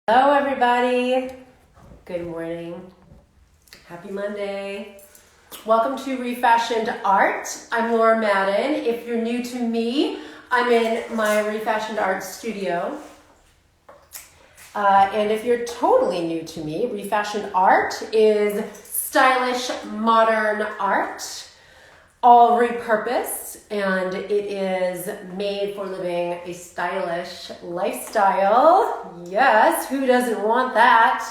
Hello everybody, good morning, happy Monday. Welcome to ReFashioned Art. I'm Laura Madden. If you're new to me, I'm in my ReFashioned Art studio. And if you're totally new to me, ReFashioned Art is stylish, modern art, all repurposed, and it is made for living a stylish lifestyle. Yes, who doesn't want that?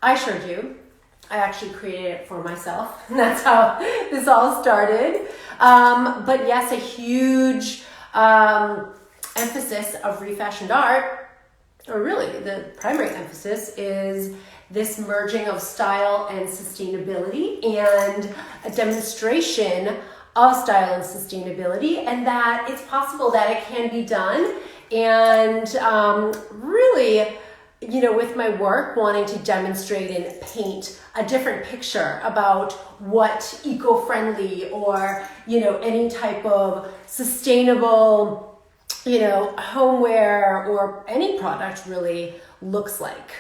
I sure do. I actually created it for myself, and that's how this all started. But yes, a huge emphasis of ReFashioned Art, or really the primary emphasis, is this merging of style and sustainability and a demonstration of style and sustainability, and that it's possible that it can be done. And really, with my work, wanting to demonstrate and paint a different picture about what eco-friendly or, any type of sustainable, homeware or any product really looks like.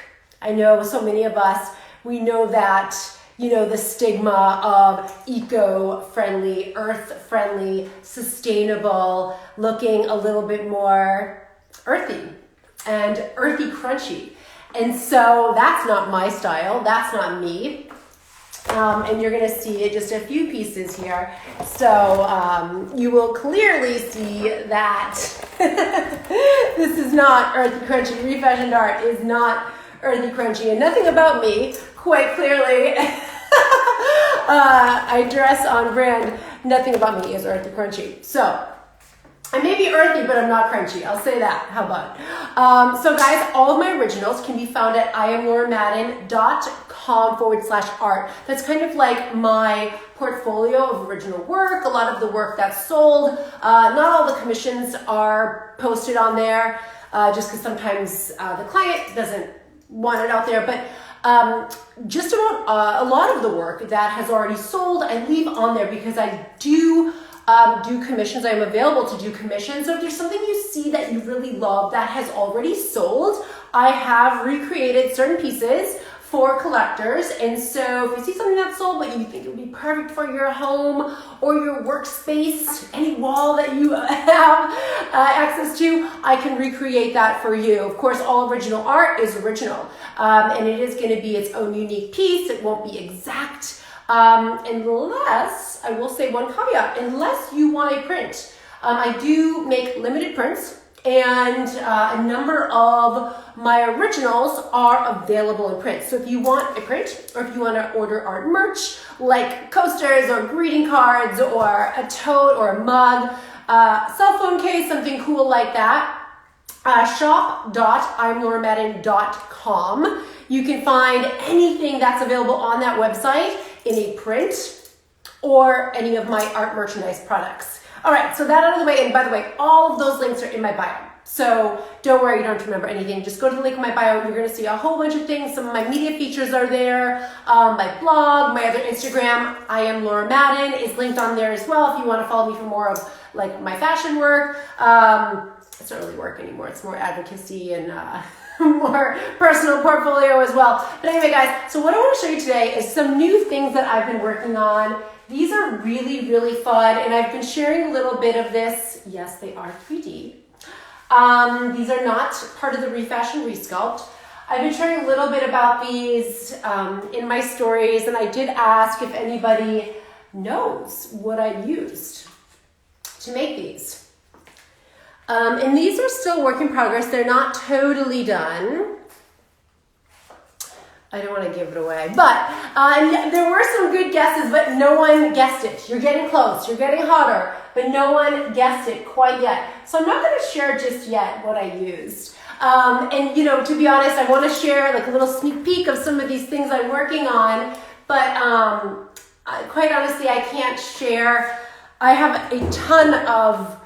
I know so many of us, we know that, the stigma of eco-friendly, earth-friendly, sustainable, looking a little bit more earthy and earthy crunchy. And so that's not my style, that's not me. And you're gonna see just a few pieces here. So you will clearly see that this is not earthy crunchy. ReFashioned Art is not earthy crunchy, and nothing about me, quite clearly. I dress on brand. Nothing about me is earthy crunchy. So I may be earthy, but I'm not crunchy. I'll say that. How about? So guys, all of my originals can be found at iamlauramadden.com/art. That's kind of like my portfolio of original work, a lot of the work that's sold. Not all the commissions are posted on there, just because sometimes the client doesn't want it out there. But just about a lot of the work that has already sold, I leave on there because I do commissions. I'm available to do commissions. So if there's something you see that you really love that has already sold, I have recreated certain pieces for collectors. And so if you see something that's sold but you think it would be perfect for your home or your workspace, any wall that you have access to, I can recreate that for you. Of course, all original art is original, and it is going to be its own unique piece. It won't be exact. Unless, I will say one caveat, unless you want a print. I do make limited prints, and a number of my originals are available in print. So if you want a print, or if you want to order art merch, like coasters or greeting cards or a tote or a mug, cell phone case, something cool like that, shop.iamlauramadden.com. You can find anything that's available on that website in a print or any of my art merchandise products. All right, so that out of the way, and by the way, all of those links are in my bio. So don't worry, you don't have to remember anything. Just go to the link in my bio. You're gonna see a whole bunch of things. Some of my media features are there. My blog, my other Instagram, I am Laura Madden, is linked on there as well if you wanna follow me for more of like my fashion work. It's not really work anymore. It's more advocacy and more personal portfolio as well. But anyway, guys, so what I want to show you today is some new things that I've been working on. These are really, really fun, and I've been sharing a little bit of this. Yes, they are 3D. These are not part of the ReFashioned Resculpt. I've been sharing a little bit about these in my stories, and I did ask if anybody knows what I used to make these. And these are still work in progress. They're not totally done. I don't want to give it away, but there were some good guesses, but no one guessed it. You're getting close, you're getting hotter, but no one guessed it quite yet. So I'm not going to share just yet what I used. And to be honest, I want to share like a little sneak peek of some of these things I'm working on, but quite honestly, I can't share. I have a ton of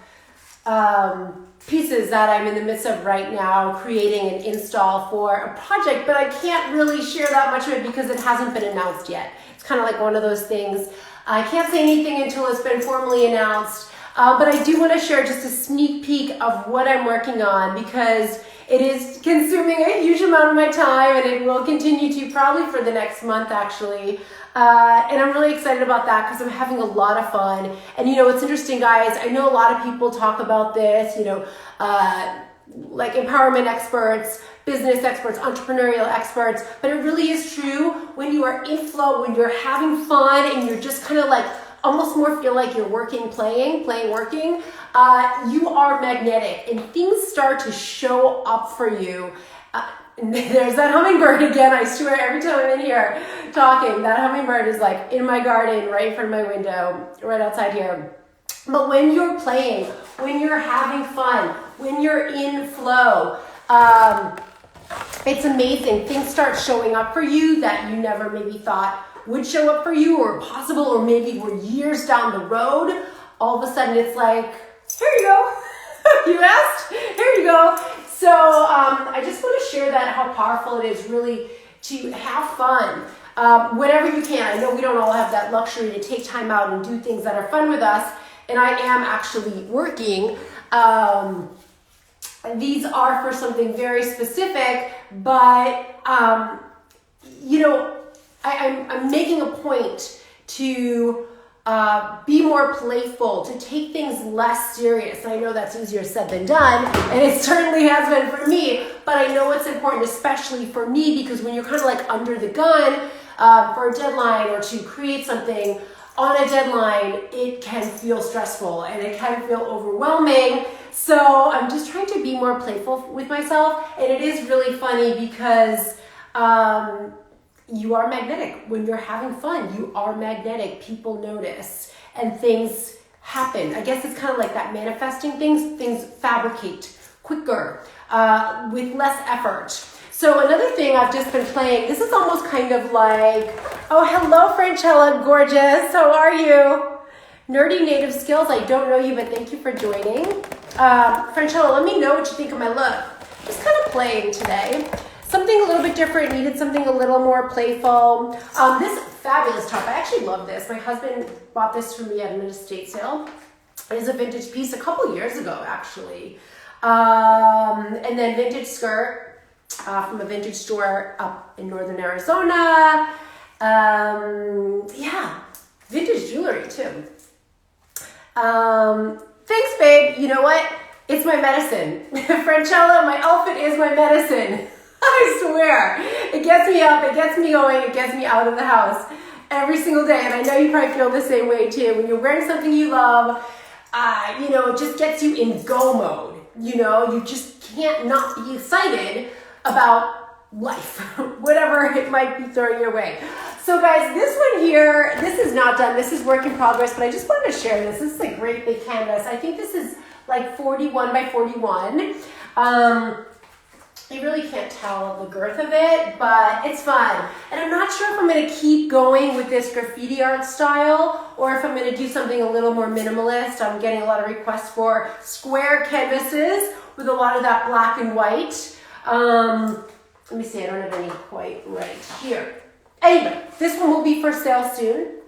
pieces that I'm in the midst of right now, creating an install for a project, but I can't really share that much of it because it hasn't been announced yet. It's kind of like one of those things. I can't say anything until it's been formally announced, but I do want to share just a sneak peek of what I'm working on because It is consuming a huge amount of my time, and it will continue to probably for the next month, actually. And I'm really excited about that because I'm having a lot of fun. And you know, it's interesting, guys. I know a lot of people talk about this, you know, like empowerment experts, business experts, entrepreneurial experts, but it really is true when you are in flow, when you're having fun and you're just kind of like almost more feel like you're working, playing, working, you are magnetic and things start to show up for you. There's that hummingbird again. I swear every time I'm in here talking, that hummingbird is like in my garden, right in front of my window, right outside here. But when you're playing, when you're having fun, when you're in flow, it's amazing. Things start showing up for you that you never maybe thought would show up for you or possible, or maybe were years down the road. All of a sudden it's like, here you go. You asked, here you go. So I just want to share that, how powerful it is really to have fun whenever you can. I know we don't all have that luxury to take time out and do things that are fun with us. And I am actually working. These are for something very specific, but you know, I'm making a point to be more playful, to take things less serious. I know that's easier said than done, and it certainly has been for me, but I know it's important, especially for me, because when you're kind of like under the gun for a deadline or to create something on a deadline, it can feel stressful and it can feel overwhelming. So I'm just trying to be more playful with myself, and it is really funny because you are magnetic. When you're having fun, you are magnetic. People notice and things happen. I guess it's kind of like that manifesting things fabricate quicker with less effort. So another thing I've just been playing, this is almost kind of like, oh, hello, Francella, gorgeous. How are you? Nerdy native skills. I don't know you, but thank you for joining. Francella, let me know what you think of my look. Just kind of playing today. Something a little bit different, needed something a little more playful. This fabulous top, I actually love this. My husband bought this for me at an estate sale. It is a vintage piece a couple years ago, actually. And then vintage skirt from a vintage store up in northern Arizona. Yeah, vintage jewelry too. Thanks, babe. You know what? It's my medicine. Francella, my outfit is my medicine. I swear. It gets me up, it gets me going, it gets me out of the house every single day. And I know you probably feel the same way too. When you're wearing something you love, you know, it just gets you in go mode. You know, you just can't not be excited about life, whatever it might be throwing your way. So guys, this one here, this is not done. This is work in progress, but I just wanted to share this. This is a great big canvas. I think this is like 41 by 41. You really can't tell the girth of it, but it's fun. And I'm not sure if I'm going to keep going with this graffiti art style or if I'm going to do something a little more minimalist. I'm getting a lot of requests for square canvases with a lot of that black and white. Let me see, I don't have any quite right here. Anyway, this one will be for sale soon.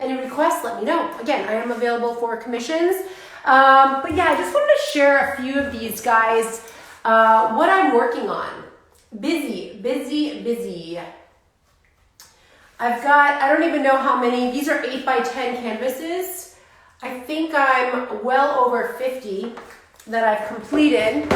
Any requests, let me know. Again, I am available for commissions. But yeah, I just wanted to share a few of these guys. What I'm working on. Busy. I've got, I don't even know how many, these are 8 by 10 canvases. I think I'm well over 50 that I've completed.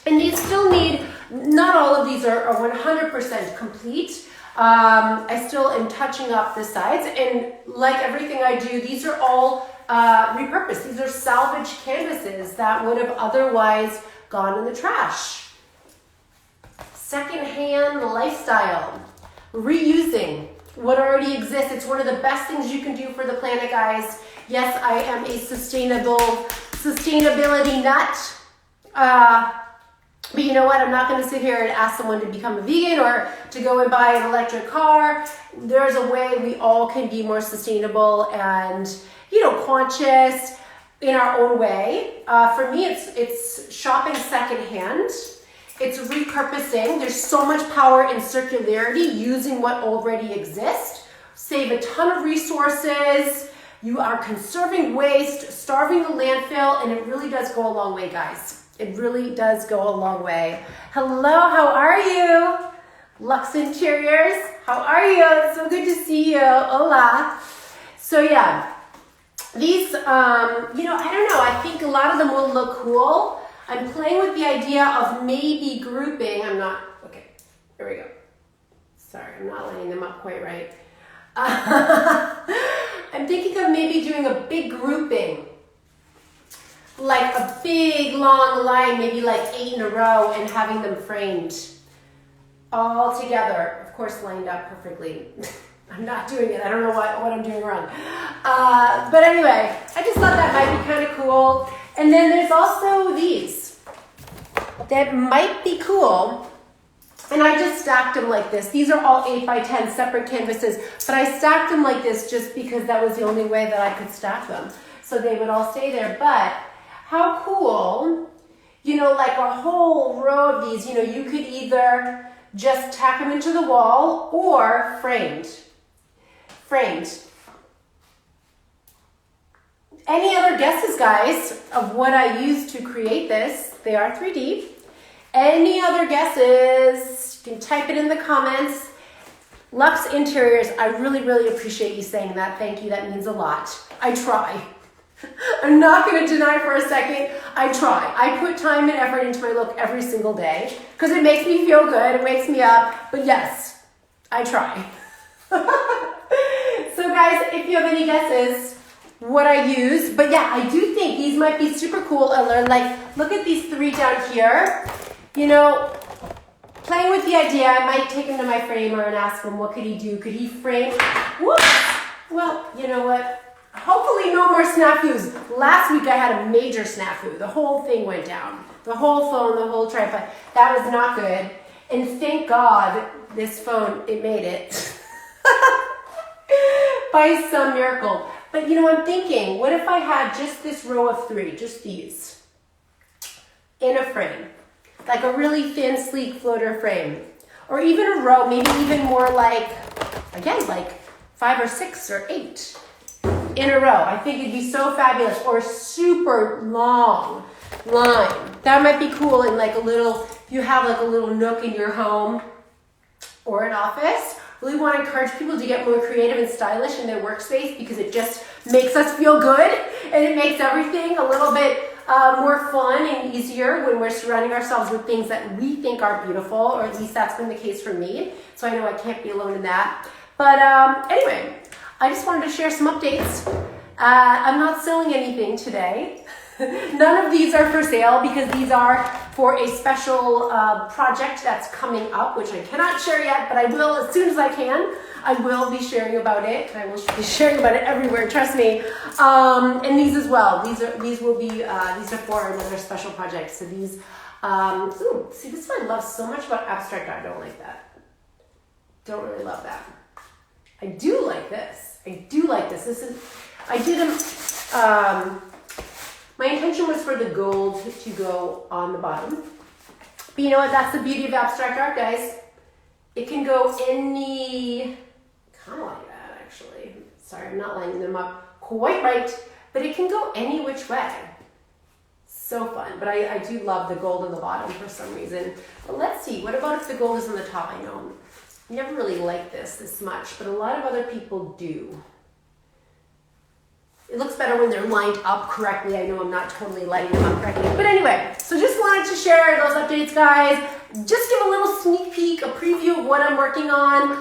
And these still need, not all of these are 100% complete. I still am touching up the sides, and like everything I do, these are all repurposed. These are salvage canvases that would have otherwise gone in the trash. Secondhand lifestyle, reusing what already exists. It's one of the best things you can do for the planet, guys. Yes, I am a sustainability nut. But you know what? I'm not going to sit here and ask someone to become a vegan or to go and buy an electric car. There's a way we all can be more sustainable and, you know, conscious in our own way. For me, it's shopping secondhand. It's repurposing. There's so much power in circularity, using what already exists. Save a ton of resources. You are conserving waste, starving the landfill, and it really does go a long way, guys. It really does go a long way. Hello, how are you? Lux Interiors, how are you? It's so good to see you. Hola. So yeah, these, I don't know. I think a lot of them will look cool. I'm playing with the idea of maybe grouping. Okay, here we go. Sorry, I'm not lining them up quite right. I'm thinking of maybe doing a big grouping. Like a big long line, maybe like 8 in a row, and having them framed all together, of course lined up perfectly. I'm not doing it, I don't know what I'm doing wrong. But anyway, I just thought that might be kind of cool. And then there's also these that might be cool. And I just stacked them like this. These are all 8 by 10 separate canvases, but I stacked them like this just because that was the only way that I could stack them. So they would all stay there. But how cool, like a whole row of these, you could either just tack them into the wall or framed. Any other guesses, guys, of what I used to create this? They are 3D. Any other guesses? You can type it in the comments. Lux Interiors, I really, really appreciate you saying that. Thank you, that means a lot. I try. I'm not going to deny for a second, I try. I put time and effort into my look every single day because it makes me feel good, it wakes me up, but yes, I try. So guys, if you have any guesses what I use, but yeah, I do think these might be super cool. I learned, look at these 3 down here, playing with the idea. I might take him to my framer and ask him, what could he do? Could he frame? Whoops! Well, you know what? Hopefully no more snafus. Last week I had a major snafu. The whole thing went down. The whole phone, the whole tripod. That was not good. And thank God this phone, it made it. By some miracle. But I'm thinking, what if I had just this row of 3, just these, in a frame? Like a really thin, sleek floater frame. Or even a row, maybe even more like 5 or 6 or 8. In a row. I think it'd be so fabulous. Or super long line. That might be cool in you have a little nook in your home or an office. Really want to encourage people to get more creative and stylish in their workspace because it just makes us feel good and it makes everything a little bit more fun and easier when we're surrounding ourselves with things that we think are beautiful, or at least that's been the case for me. So I know I can't be alone in that. But anyway, I just wanted to share some updates. I'm not selling anything today. None of these are for sale because these are for a special project that's coming up, which I cannot share yet, but I will as soon as I can. I will be sharing about it. I will be sharing about it everywhere, trust me. And these as well. These are for another special project. So these, see, this one I love so much about abstract art. I don't like that. Don't really love that. I do like this. I did them, my intention was for the gold to go on the bottom. But you know what? That's the beauty of abstract art, guys. It can go any, kind of like that, actually. Sorry, I'm not lining them up quite right, but it can go any which way. So fun. But I do love the gold on the bottom for some reason. But let's see. What about if the gold is on the top? I know I never really like this much, but a lot of other people do. It looks better when they're lined up correctly. I know I'm not totally lining them up correctly. But anyway, so just wanted to share those updates, guys. Just give a little sneak peek, a preview of what I'm working on.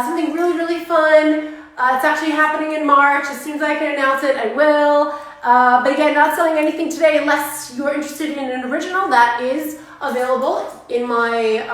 Something really, really fun. It's actually happening in March. As soon as I can announce it, I will. But again, not selling anything today unless you're interested in an original. That is available in my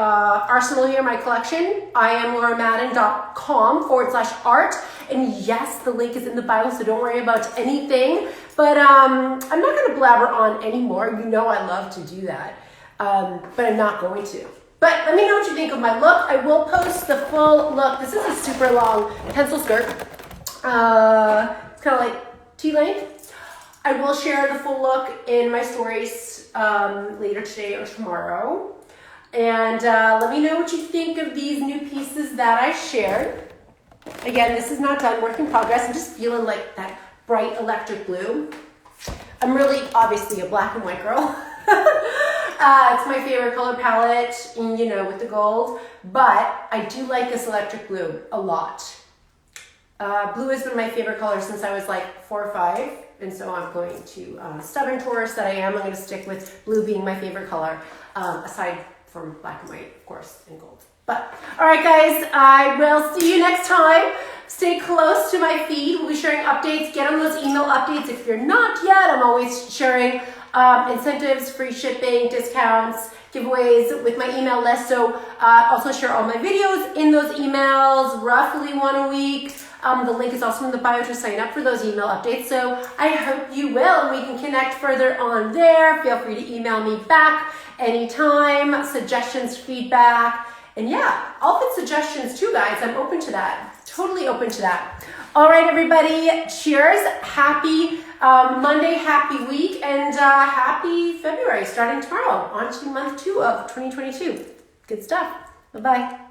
arsenal here, my collection. IamLauraMadden.com/art. And yes, the link is in the bio, so don't worry about anything. But I'm not going to blabber on anymore. You know I love to do that. But I'm not going to. But let me know what you think of my look. I will post the full look. This is a super long pencil skirt. It's kind of like T-length. I will share the full look in my stories later today or tomorrow. And let me know what you think of these new pieces that I shared. Again, this is not done, work in progress. I'm just feeling like that bright electric blue. I'm really, obviously, a black and white girl. It's my favorite color palette, you know, with the gold. But I do like this electric blue a lot. Blue has been my favorite color since I was like 4 or 5. And so I'm going to, stubborn Taurus that I am, I'm going to stick with blue being my favorite color, aside from black and white, of course, and gold. But, all right, guys, I will see you next time. Stay close to my feed. We'll be sharing updates. Get on those email updates. If you're not yet, I'm always sharing incentives, free shipping, discounts, giveaways with my email list. So also share all my videos in those emails, roughly 1 a week. The link is also in the bio to sign up for those email updates. So I hope you will, and we can connect further on there. Feel free to email me back anytime, suggestions, feedback, and yeah, I'll put suggestions too, guys. I'm open to that. Totally open to that. All right, everybody. Cheers. Happy Monday, happy week, and happy February starting tomorrow. On to month 2 of 2022. Good stuff. Bye-bye.